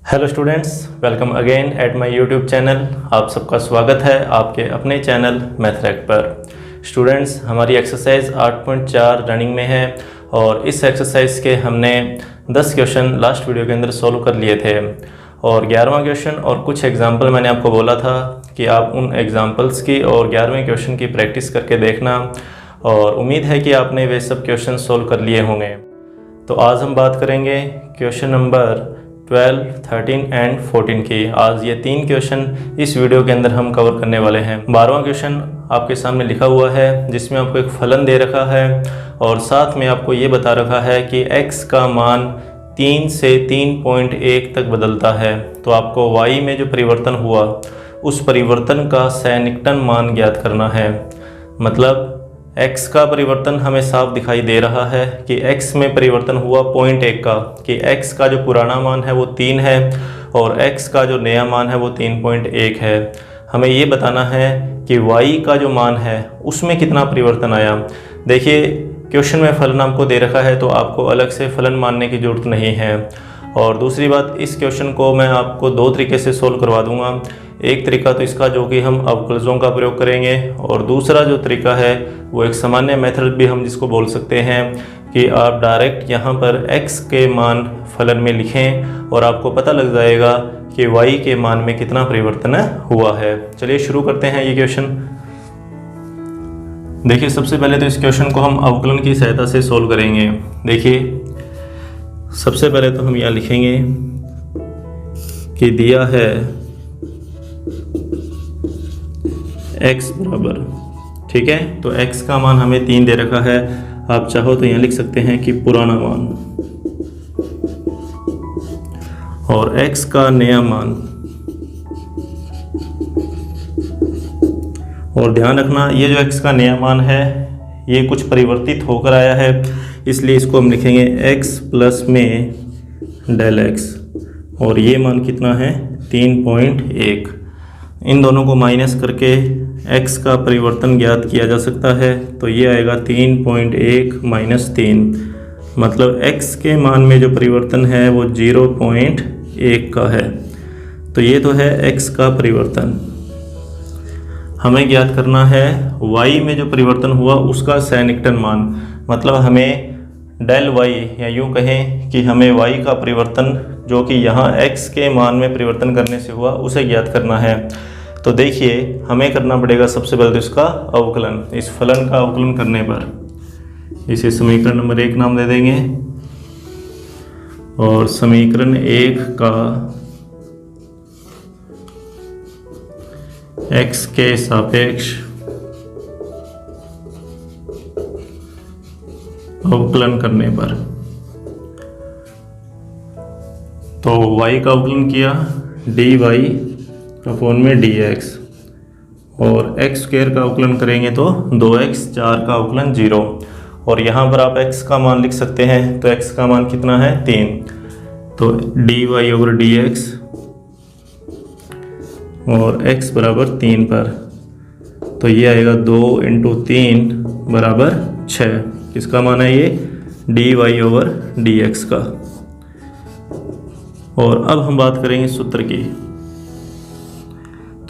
Hello students, welcome again at my YouTube channel. आप सबका स्वागत है आपके अपने चैनल मैथरैक पर। स्टूडेंट्स, हमारी एक्सरसाइज 8.4 रनिंग में है और इस एक्सरसाइज के हमने 10 क्वेश्चन लास्ट वीडियो के अंदर सॉल्व कर लिए थे और 11वां क्वेश्चन और कुछ एग्जाम्पल मैंने आपको बोला था कि आप उन एग्जाम्पल्स की और 11वें क्वेश्चन की प्रैक्टिस करके देखना और उम्मीद है कि आपने वे सब क्वेश्चन सॉल्व कर लिए होंगे। तो आज हम बात करेंगे क्वेश्चन नंबर 12, 13 एंड 14 की। आज ये 3 क्वेश्चन इस वीडियो के अंदर हम कवर करने वाले हैं। 12वां क्वेश्चन आपके सामने लिखा हुआ है जिसमें आपको एक फलन दे रखा है और साथ में आपको ये बता रखा है कि x का मान 3 से 3.1 तक बदलता है। तो आपको y में जो परिवर्तन हुआ उस परिवर्तन का सैनिकटन मान ज्ञात करना है। मतलब x का परिवर्तन हमें साफ दिखाई दे रहा है कि x में परिवर्तन हुआ 0.1 का, कि x का जो पुराना मान है वो 3 है और x का जो नया मान है वो 3.1 है। हमें ये बताना है कि y का जो मान है उसमें कितना परिवर्तन आया। देखिए, क्वेश्चन में फलन आपको दे रखा है तो आपको अलग से फलन मानने की ज़रूरत नहीं है। और दूसरी बात, इस क्वेश्चन को मैं आपको 2 तरीके से सोल्व करवा दूंगा। एक तरीका तो इसका जो कि हम अवकलजों का प्रयोग करेंगे और दूसरा जो तरीका है वो एक सामान्य मेथड भी हम जिसको बोल सकते हैं कि आप डायरेक्ट यहाँ पर x के मान फलन में लिखें और आपको पता लग जाएगा कि y के मान में कितना परिवर्तन हुआ है। चलिए शुरू करते हैं ये क्वेश्चन। देखिए, सबसे पहले तो इस क्वेश्चन को हम अवकलन की सहायता से सोल्व करेंगे। देखिए, सबसे पहले तो हम यहाँ लिखेंगे कि दिया है x बराबर, ठीक है, तो x का मान हमें 3 दे रखा है। आप चाहो तो यहाँ लिख सकते हैं कि पुराना मान और x का नया मान। और ध्यान रखना, ये जो x का नया मान है ये कुछ परिवर्तित होकर आया है, इसलिए इसको हम लिखेंगे x प्लस में डेल x और ये मान कितना है 3.1। इन दोनों को माइनस करके x का परिवर्तन ज्ञात किया जा सकता है। तो ये आएगा 3.1 माइनस 3, मतलब x के मान में जो परिवर्तन है वो 0.1 का है। तो ये तो है x का परिवर्तन। हमें ज्ञात करना है y में जो परिवर्तन हुआ उसका सैनिकटन मान। मतलब हमें डेल y या यूँ कहें कि हमें y का परिवर्तन जो कि यहाँ x के मान में परिवर्तन करने से हुआ उसे ज्ञात करना है। तो देखिए, हमें करना पड़ेगा सबसे पहले तो इसका अवकलन। इस फलन का अवकलन करने पर इसे समीकरण नंबर 1 नाम दे देंगे और समीकरण 1 का x के सापेक्ष अवकलन करने पर, तो y का अवकलन किया dy अपॉन में dx और x स्क्वायर का अवकलन करेंगे तो 2x, 4 का अवकलन 0 और यहाँ पर आप x का मान लिख सकते हैं। तो x का मान कितना है 3, तो dy ओवर dx और x बराबर 3 पर, तो ये आएगा 2 × 3 बराबर 6। किसका मान है ये dy ओवर dx का। और अब हम बात करेंगे सूत्र की।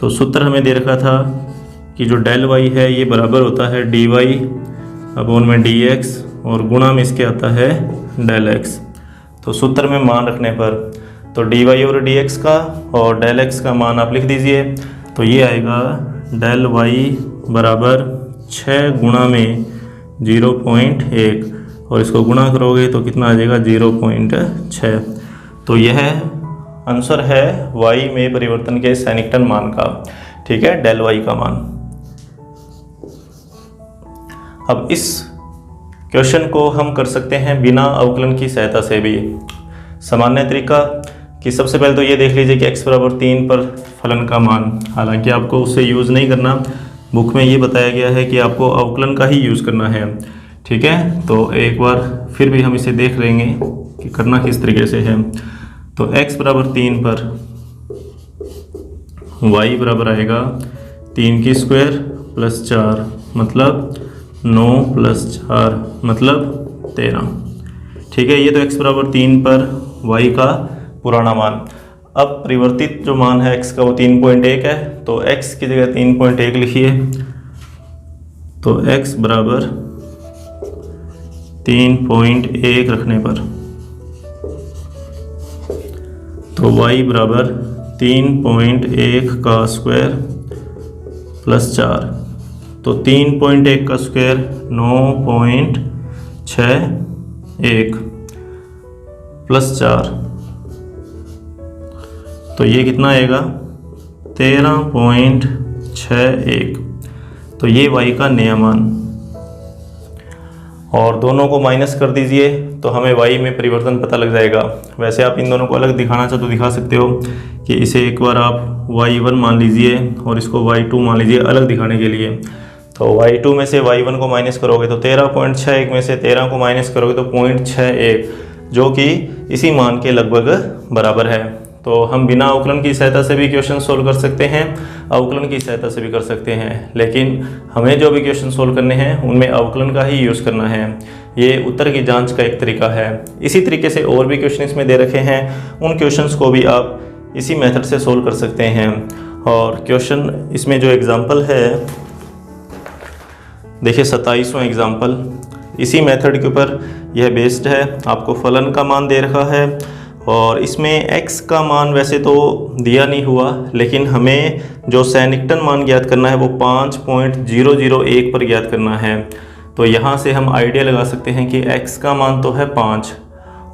तो सूत्र हमें दे रखा था कि जो डेल y है ये बराबर होता है dy अपॉन में dx और गुणा में इसके आता है डेल x। तो सूत्र में मान रखने पर तो dy ओवर dx का और डेल x का मान आप लिख दीजिए। तो ये आएगा डेल y बराबर 6 गुणा में 0.1 और इसको गुणा करोगे तो कितना आ जाएगा 0.6। तो यह आंसर है y में परिवर्तन के सैनिकटन मान का, ठीक है, डेल y का मान। अब इस क्वेश्चन को हम कर सकते हैं बिना अवकलन की सहायता से भी। सामान्य तरीका कि सबसे पहले तो ये देख लीजिए कि x बराबर 3 पर फलन का मान, हालांकि आपको उससे यूज़ नहीं करना, बुक में ये बताया गया है कि आपको अवकलन का ही यूज़ करना है, ठीक है। तो एक बार फिर भी हम इसे देख लेंगे कि करना किस तरीके से है। तो x बराबर 3 पर y बराबर आएगा 3 की स्क्वायर प्लस 4 मतलब 9 प्लस 4 मतलब 13, ठीक है। ये तो x बराबर 3 पर y का पुराना मान। अब परिवर्तित जो मान है x का वो 3.1 है, तो x की जगह 3.1 लिखिए, तो x बराबर 3.1 रखने पर तो y बराबर 3.1 का स्क्वायर प्लस 4, तो 3.1 का स्क्वायर 9.61 प्लस 4, तो ये कितना आएगा 13.61। तो ये y का नया मान, और दोनों को माइनस कर दीजिए तो हमें y में परिवर्तन पता लग जाएगा। वैसे आप इन दोनों को अलग दिखाना चाहो तो दिखा सकते हो कि इसे एक बार आप y1 मान लीजिए और इसको y2 मान लीजिए अलग दिखाने के लिए। तो y2 में से y1 को माइनस करोगे तो 13.61 में से 13 को माइनस करोगे तो 0.61, जो कि इसी मान के लगभग बराबर है। तो हम बिना अवकलन की सहायता से भी क्वेश्चन सोल्व कर सकते हैं, अवकलन की सहायता से भी कर सकते हैं, लेकिन हमें जो भी क्वेश्चन सोल्व करने हैं उनमें अवकलन का ही यूज़ करना है। ये उत्तर की जांच का एक तरीका है। इसी तरीके से और भी क्वेश्चन इसमें दे रखे हैं, उन क्वेश्चंस को भी आप इसी मेथड से सोल्व कर सकते हैं। और क्वेश्चन इसमें जो एग्जाम्पल है देखिए 27वां एग्जाम्पल, इसी मेथड के ऊपर यह बेस्ड है। आपको फलन का मान दे रखा है और इसमें x का मान वैसे तो दिया नहीं हुआ, लेकिन हमें जो सैनिकटन मान ज्ञात करना है वो 5.001 पर ज्ञात करना है। तो यहाँ से हम आइडिया लगा सकते हैं कि x का मान तो है 5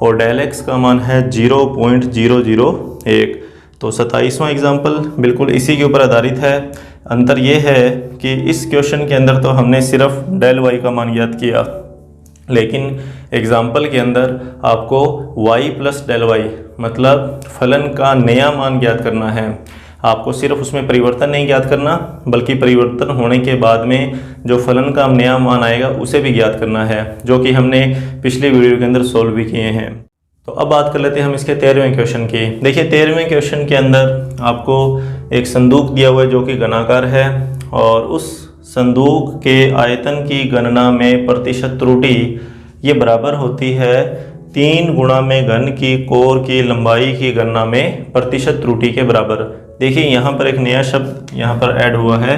और डेल x का मान है 0.001। तो 27वां एग्जाम्पल बिल्कुल इसी के ऊपर आधारित है। अंतर ये है कि इस क्वेश्चन के अंदर तो हमने सिर्फ डेल y का मान ज्ञात किया, लेकिन एग्जाम्पल के अंदर आपको y प्लस डेल y मतलब फलन का नया मान ज्ञात करना है। आपको सिर्फ उसमें परिवर्तन नहीं ज्ञात करना, बल्कि परिवर्तन होने के बाद में जो फलन का नया मान आएगा उसे भी ज्ञात करना है, जो कि हमने पिछले वीडियो के अंदर सोल्व भी किए हैं। तो अब बात कर लेते हैं हम इसके 13वें क्वेश्चन की। देखिए 13वें क्वेश्चन के अंदर आपको एक संदूक दिया हुआ है जो कि घनाकार है, और उस संदूक के आयतन की गणना में प्रतिशत त्रुटि ये बराबर होती है 3 गुणा में घन की कोर की लंबाई की गणना में प्रतिशत त्रुटि के बराबर। देखिए यहाँ पर एक नया शब्द यहाँ पर ऐड हुआ है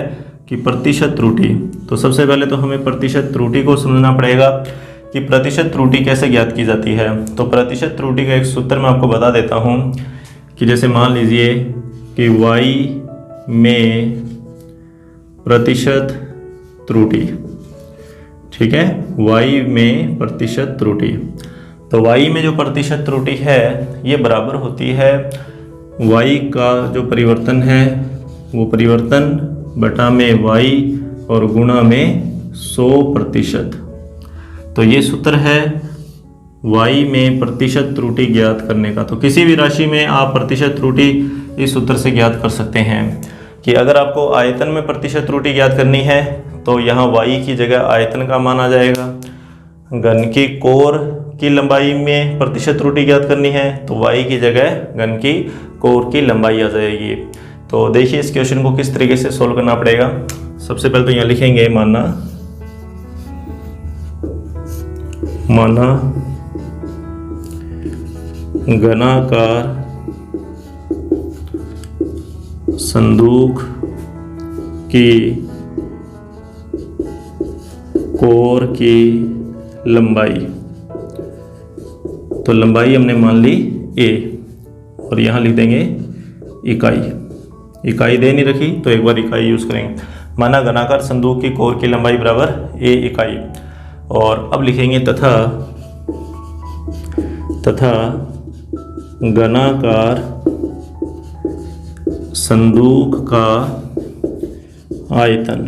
कि प्रतिशत त्रुटि। तो सबसे पहले तो हमें प्रतिशत त्रुटि को समझना पड़ेगा कि प्रतिशत त्रुटि कैसे ज्ञात की जाती है। तो प्रतिशत त्रुटि का एक सूत्र मैं आपको बता देता हूँ कि जैसे मान लीजिए कि y में प्रतिशत त्रुटि, ठीक है, y में प्रतिशत त्रुटि। तो y में जो प्रतिशत त्रुटि है ये बराबर होती है y का जो परिवर्तन है वो परिवर्तन बटा में y और गुणा में 100%। तो ये सूत्र है y में प्रतिशत त्रुटि ज्ञात करने का। तो किसी भी राशि में आप प्रतिशत त्रुटि इस सूत्र से ज्ञात कर सकते हैं कि अगर आपको आयतन में प्रतिशत त्रुटि ज्ञात करनी है तो यहाँ y की जगह आयतन का मान आ जाएगा। घन की कोर की लंबाई में प्रतिशत त्रुटि ज्ञात करनी है तो y की जगह घन की कोर की लंबाई आ जाएगी। तो देखिए इस क्वेश्चन को किस तरीके से सोल्व करना पड़ेगा। सबसे पहले तो यहाँ लिखेंगे माना घनाकार संदूक की कोर की लंबाई, तो लंबाई हमने मान ली a और यहाँ लिख देंगे इकाई। इकाई दे नहीं रखी तो एक बार इकाई यूज़ करेंगे। माना घनाकार संदूक की कोर की लंबाई बराबर a इकाई। और अब लिखेंगे तथा घनाकार संदूक का आयतन,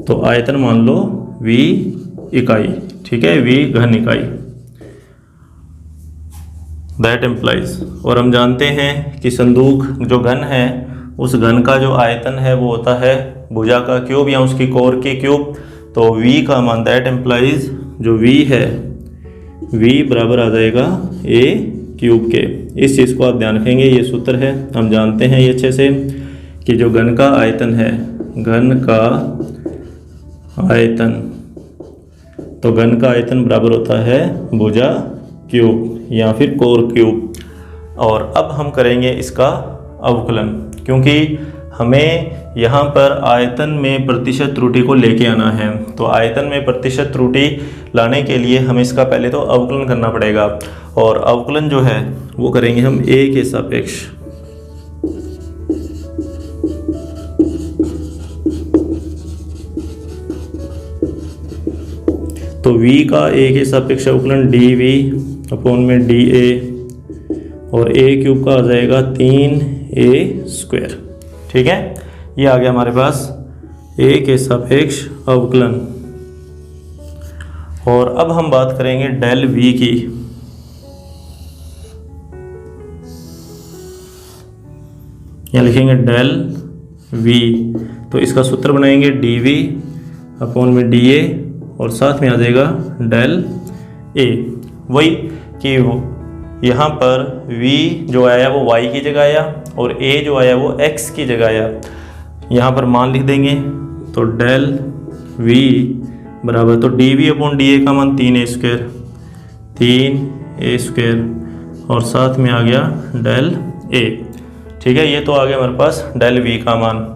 तो आयतन मान लो v इकाई, ठीक है, v घन इकाई। दैट एम्प्लाइज, और हम जानते हैं कि संदूक जो घन है उस घन का जो आयतन है वो होता है भुजा का क्यूब या उसकी कोर की क्यूब। तो v का मान दैट एम्प्लाइज जो v है v बराबर आ जाएगा a क्यूब के। इस चीज़ को आप ध्यान रखेंगे, ये सूत्र है, हम जानते हैं ये अच्छे से कि जो घन का आयतन है, घन का आयतन, तो घन का आयतन बराबर होता है भुजा क्यूब या फिर कोर क्यूब। और अब हम करेंगे इसका अवकलन, क्योंकि हमें यहाँ पर आयतन में प्रतिशत त्रुटि को लेके आना है। तो आयतन में प्रतिशत त्रुटि लाने के लिए हमें इसका पहले तो अवकलन करना पड़ेगा, और अवकलन जो है वो करेंगे हम a के सापेक्ष। तो v का a के सापेक्ष अवकलन dv अपॉन में dA, और a क्यूब का आ जाएगा 3a²। ठीक है, ये आ गया हमारे पास a के सापेक्ष अवकलन। और अब हम बात करेंगे डेल v की। यहाँ लिखेंगे डेल v, तो इसका सूत्र बनाएंगे dv अपॉन में dA, और साथ में आ जाएगा डेल a। वही कि यहाँ पर v जो आया वो y की जगह आया, और a जो आया वो x की जगह आया। यहाँ पर मान लिख देंगे, तो डेल v बराबर, तो dv अपॉन dA का मान 3a², 3a², और साथ में आ गया डेल a। ठीक है, ये तो आ गया हमारे पास डेल v का मान।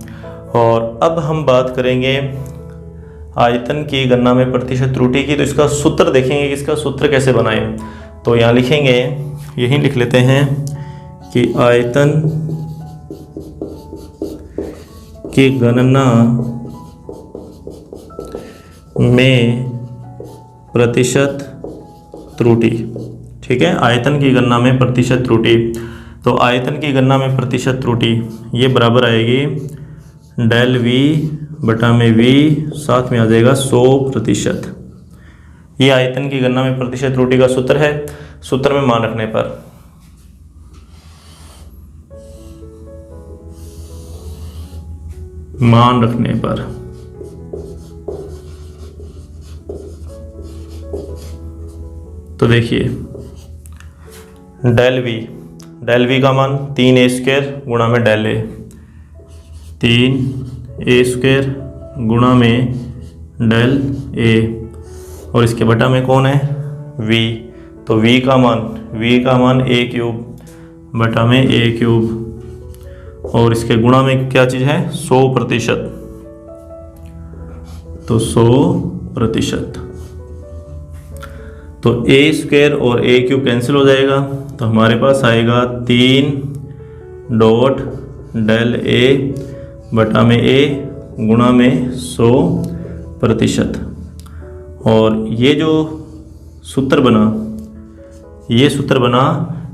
और अब हम बात करेंगे आयतन की गणना में प्रतिशत त्रुटि की। तो इसका सूत्र देखेंगे कि इसका सूत्र कैसे बनाएं। तो यहाँ लिखेंगे, यही लिख लेते हैं कि आयतन की गणना में प्रतिशत त्रुटि। ठीक है, आयतन की गणना में प्रतिशत त्रुटि। तो आयतन की गणना में प्रतिशत त्रुटि ये बराबर आएगी डेल v बटा में v, साथ में आ जाएगा 100%। ये आयतन की गणना में प्रतिशत त्रुटि का सूत्र है। सूत्र में मान रखने पर तो देखिए डेल v का मान 3a² गुणा में डेल a, 3a² गुणा में डेल a, और इसके बटा में कौन है v। तो v का मान a³ बटा में a³, और इसके गुणा में क्या चीज़ है 100%। तो 100%, तो a² और a³ कैंसिल हो जाएगा, तो हमारे पास आएगा 3 डॉट डेल a बटा में a गुणा में 100%। और ये जो सूत्र बना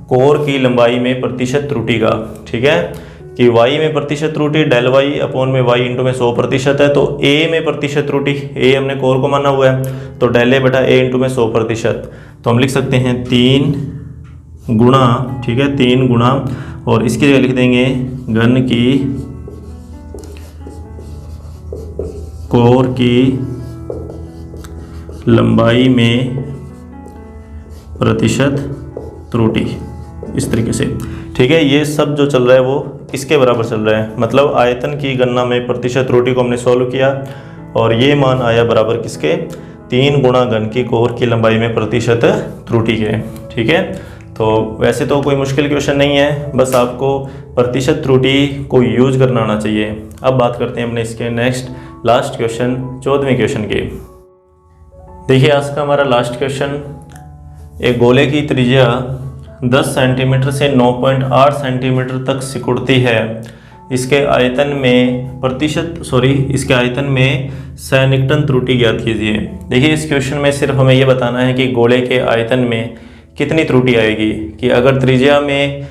कोर की लंबाई में प्रतिशत त्रुटि का। ठीक है, कि y में प्रतिशत त्रुटि डेल y अपॉन में y इंटू में 100% है। तो a में प्रतिशत त्रुटि, a हमने कोर को माना हुआ है, तो डेल a बटा a इंटू में 100%। तो हम लिख सकते हैं 3 गुणा, ठीक है 3 गुणा, और इसकी जगह लिख देंगे घन की कोर की लंबाई में प्रतिशत त्रुटि, इस तरीके से। ठीक है, ये सब जो चल रहा है वो इसके बराबर चल रहा है। मतलब आयतन की गणना में प्रतिशत त्रुटि को हमने सॉल्व किया, और ये मान आया बराबर किसके 3 गुणा घन की कोर की लंबाई में प्रतिशत त्रुटि के। ठीक है, तो वैसे तो कोई मुश्किल क्वेश्चन नहीं है, बस आपको प्रतिशत त्रुटि को यूज करना आना चाहिए। अब बात करते हैं अपने इसके नेक्स्ट लास्ट क्वेश्चन 14वें क्वेश्चन की। देखिए आज का हमारा लास्ट क्वेश्चन, एक गोले की त्रिज्या 10 सेंटीमीटर से 9.8 सेंटीमीटर तक सिकुड़ती है। इसके आयतन में सैनिकटन त्रुटि ज्ञात कीजिए। देखिए इस क्वेश्चन में सिर्फ हमें यह बताना है कि गोले के आयतन में कितनी त्रुटि आएगी। कि अगर त्रिज्या में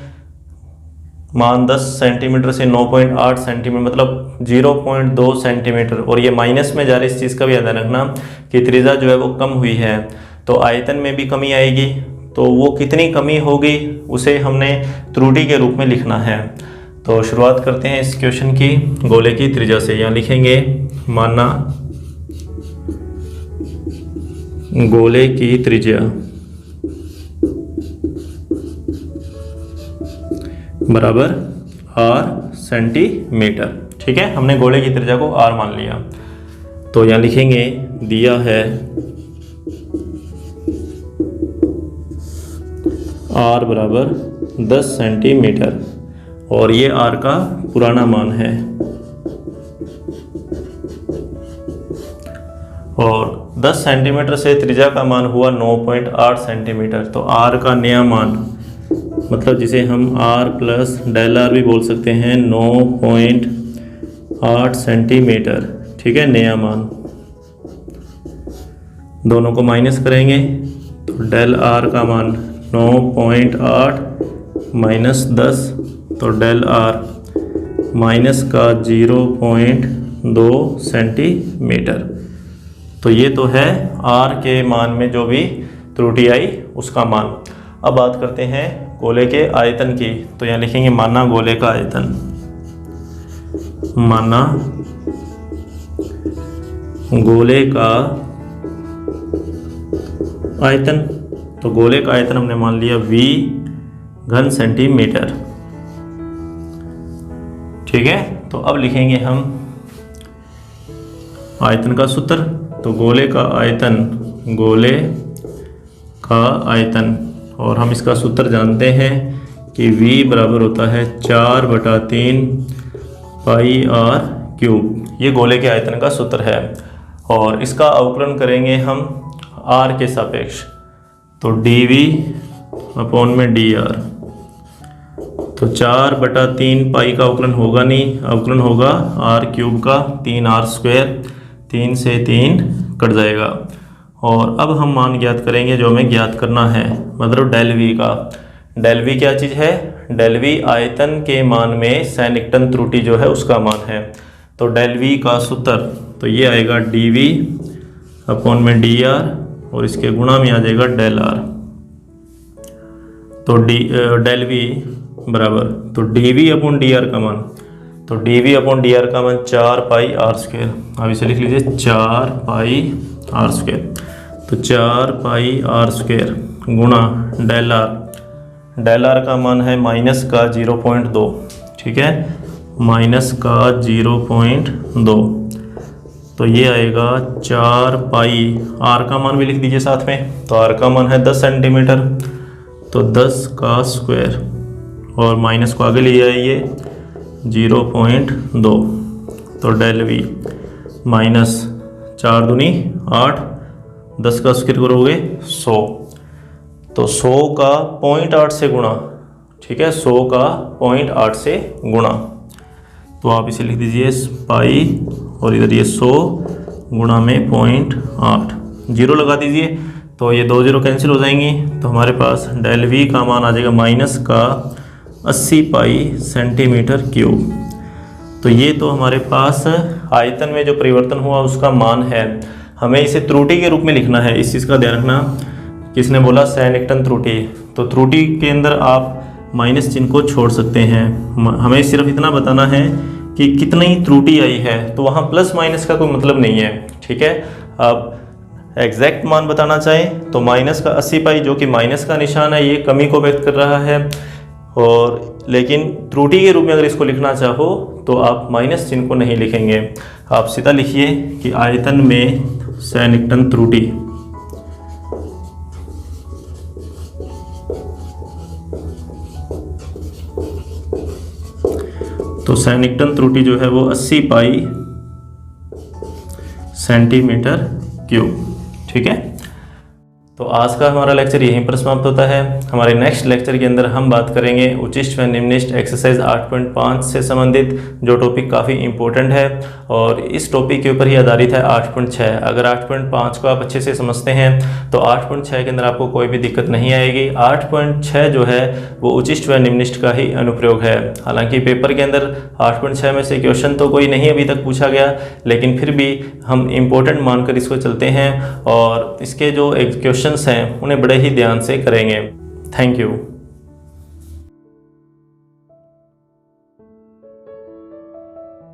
मान 10 सेंटीमीटर से 9.8 सेंटीमीटर मतलब 0.2 सेंटीमीटर, और ये माइनस में जा रही, इस चीज़ का भी ध्यान रखना कि त्रिज्या जो है वो कम हुई है, तो आयतन में भी कमी आएगी। तो वो कितनी कमी होगी उसे हमने त्रुटि के रूप में लिखना है। तो शुरुआत करते हैं इस क्वेश्चन की गोले की त्रिज्या से। यहाँ लिखेंगे माना गोले की त्रिज्या बराबर r सेंटीमीटर। ठीक है, हमने गोले की त्रिज्या को r मान लिया। तो यहाँ लिखेंगे दिया है r बराबर 10 सेंटीमीटर और ये आर का पुराना मान है। और 10 सेंटीमीटर से त्रिज्या का मान हुआ 9.8 सेंटीमीटर। तो आर का नया मान, मतलब जिसे हम आर प्लस डेल आर भी बोल सकते हैं, 9.8 सेंटीमीटर। ठीक है, नया मान। दोनों को माइनस करेंगे तो डेल आर का मान 9.8 माइनस 10, तो डेल आर माइनस का 0.2 सेंटीमीटर। तो ये तो है आर के मान में जो भी त्रुटि आई उसका मान। अब बात करते हैं गोले के आयतन की। तो यहाँ लिखेंगे माना गोले का आयतन, माना गोले का आयतन। तो गोले का आयतन हमने मान लिया v घन सेंटीमीटर। ठीक है, तो अब लिखेंगे हम आयतन का सूत्र। तो गोले का आयतन, गोले का आयतन, और हम इसका सूत्र जानते हैं कि v बराबर होता है 4/3 पाई r क्यूब। ये गोले के आयतन का सूत्र है और इसका अवकलन करेंगे हम r के सापेक्ष। तो dv अपॉन में dr। तो 4/3 पाई का अवकलन होगा नहीं, अवकलन होगा r क्यूब का, 3r², 3 से 3 कट जाएगा। और अब हम मान ज्ञात करेंगे जो हमें ज्ञात करना है, मतलब डेल वी का। डेल वी क्या चीज़ है? डेल वी आयतन के मान में सैनिकटन त्रुटि जो है उसका मान है। तो डेल वी का सूत्र, तो ये आएगा dv अपॉन में dr और इसके गुणा में आ जाएगा डेल आर। तो डेल वी बराबर, तो dv अपॉन dr का मान, तो dv अपॉन dr का मान 4 पाई r²। अब इसे लिख लीजिए 4 पाई r²। तो 4 पाई r² गुणा डेल आर। डेल आर का मान है माइनस का 0.2। ठीक है, माइनस का 0.2। तो ये आएगा 4 पाई, आर का मान भी लिख दीजिए साथ में। तो आर का मान है 10 सेंटीमीटर, तो 10 का स्क्वायर और माइनस को आगे ले आइए 0.2। तो डेल वी माइनस 4 दूनी 8, 10 का स्क्वायर करोगे 100। तो 100 का 0.8 से गुणा। ठीक है, 100 का 0.8 से गुणा। तो आप इसे लिख दीजिए पाई और इधर ये 100 गुणा में 0.8, 0 लगा दीजिए। तो ये 2 0 कैंसिल हो जाएंगी। तो हमारे पास डेल वी का मान आ जाएगा माइनस का 80 पाई सेंटीमीटर क्यूब। तो ये तो हमारे पास आयतन में जो परिवर्तन हुआ उसका मान है। हमें इसे त्रुटि के रूप में लिखना है, इस चीज़ का ध्यान रखना। किसने बोला? सैनिकटन त्रुटि। तो त्रुटि के अंदर आप माइनस चिन्ह को छोड़ सकते हैं। हमें सिर्फ इतना बताना है कि कितनी त्रुटि आई है, तो वहाँ प्लस माइनस का कोई मतलब नहीं है। ठीक है, अब एग्जैक्ट मान बताना चाहें तो माइनस का 80 पाई, जो कि माइनस का निशान है, ये कमी को व्यक्त कर रहा है। और लेकिन त्रुटि के रूप में अगर इसको लिखना चाहो तो आप माइनस चिन्ह को नहीं लिखेंगे, आप सीधा लिखिए कि आयतन में सैनिकटन त्रुटि। तो सैनिकटन त्रुटि जो है वो 80 पाई सेंटीमीटर क्यूब। ठीक है, तो आज का हमारा लेक्चर यहीं पर समाप्त होता है। हमारे नेक्स्ट लेक्चर के अंदर हम बात करेंगे उच्चिष्ट व निम्निष्ट एक्सरसाइज 8.5 से संबंधित, जो टॉपिक काफ़ी इंपॉर्टेंट है और इस टॉपिक के ऊपर ही आधारित है 8.6। अगर 8.5 को आप अच्छे से समझते हैं तो 8.6 के अंदर आपको कोई भी दिक्कत नहीं आएगी। 8.6 जो है वो उच्चिष्ट व निम्निष्ट का ही अनुप्रयोग है। हालांकि पेपर के अंदर 8.6 में से क्वेश्चन तो कोई नहीं अभी तक पूछा गया, लेकिन फिर भी हम इम्पोर्टेंट मानकर इसको चलते हैं और इसके जो क्वेश्चंस हैं उन्हें बड़े ही ध्यान से करेंगे। Thank you.